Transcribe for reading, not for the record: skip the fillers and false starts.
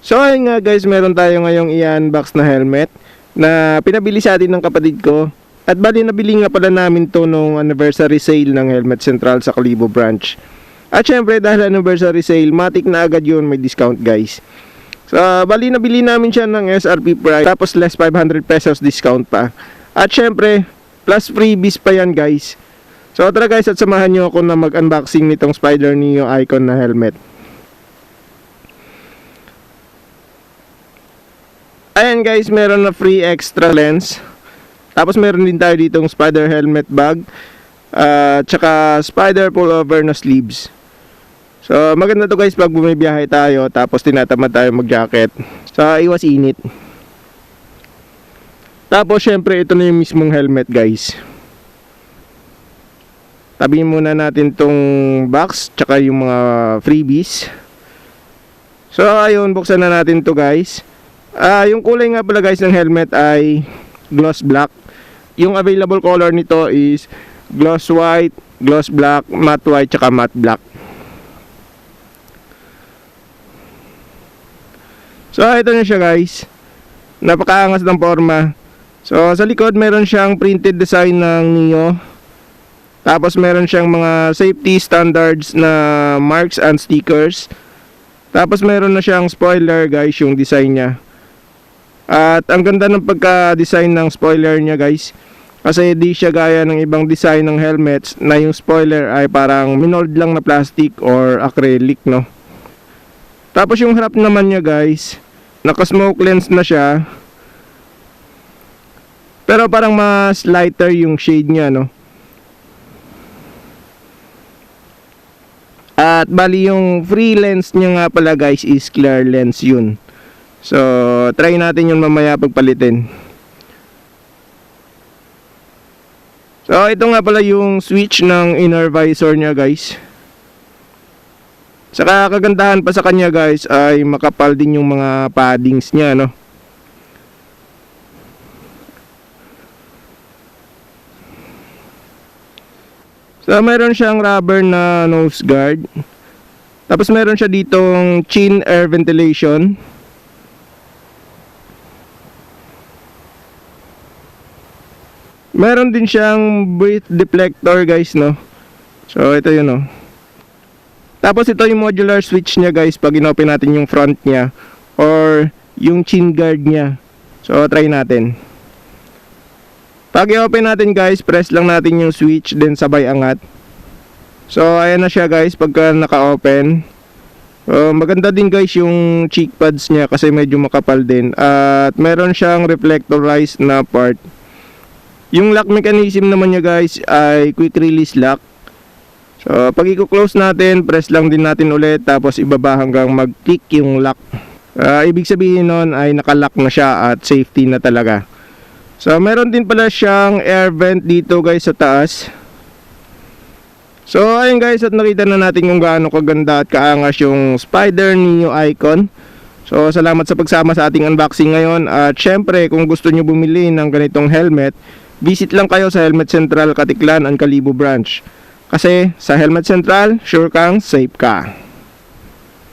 So ayun nga guys, meron tayo ngayong i-unbox na helmet na pinabili sa atin ng kapatid ko. At bali nabili nga pala namin to nung anniversary sale ng Helmet Central sa Kalibo branch. At syempre dahil anniversary sale, matik na agad yun, may discount guys. So bali nabili namin siya ng SRP price, tapos less 500 pesos discount pa. At syempre plus freebies pa yan guys. So tara guys, at samahan nyo ako na mag-unboxing nitong Spider Neo Icon na helmet. Ayan guys, meron na free extra lens. Tapos meron din tayo ditong Spider helmet bag, tsaka Spider pullover na sleeves. So maganda to guys pag bumibiyahe tayo, tapos tinatamad tayo mag-jacket sa iwas init. Tapos syempre ito na yung mismong helmet guys. Tabihin muna natin tong box tsaka yung mga freebies. So ayun, buksan na natin to guys. Yung kulay nga pala guys ng helmet ay gloss black. Yung available color nito is gloss white, gloss black, matte white tsaka matte black. So ito na siya guys. Napakaangas ng forma. So sa likod meron siyang printed design ng Neo. Tapos meron siyang mga safety standards na marks and stickers. Tapos meron na siyang spoiler guys, yung design niya. At ang ganda ng pagka-design ng spoiler niya guys. Kasi di siya gaya ng ibang design ng helmets na yung spoiler ay parang minold lang na plastic or acrylic, no. Tapos yung harap naman niya guys, naka-smoke lens na siya. Pero parang mas lighter yung shade niya, no. At bali yung free lens niya nga pala guys is clear lens yun. So try natin yun mamaya pagpalitin. So ito nga pala yung switch ng inner visor niya guys. Saka kagandahan pa sa kanya guys ay makapal din yung mga paddings niya, no. So meron siyang rubber na nose guard. Tapos meron siya ditong chin air ventilation. Meron din siyang breath deflector guys, no. So ito yun, no. Tapos ito yung modular switch niya guys pag inopen natin yung front niya or yung chin guard niya. So try natin. Pag i-open natin guys, press lang natin yung switch, then sabay angat. So ayan na siya guys pagka naka-open. Maganda din guys yung cheek pads niya kasi medyo makapal din. At meron siyang reflectorized na part. Yung lock mechanism naman niya guys ay quick release lock. So pag i-close natin, press lang din natin ulit, tapos ibaba hanggang mag-click yung lock. Ibig sabihin nun ay naka-lock na siya at safety na talaga. So meron din pala siyang air vent dito guys sa taas. So ayun guys, at nakita na natin kung gaano kaganda at kaangas yung Spider Neo Icon. So salamat sa pagsama sa ating unboxing ngayon. At syempre kung gusto nyo bumili ng ganitong helmet, visit lang kayo sa Helmet Central Katiklan and Kalibo branch. Kasi sa Helmet Central, sure kang safe ka.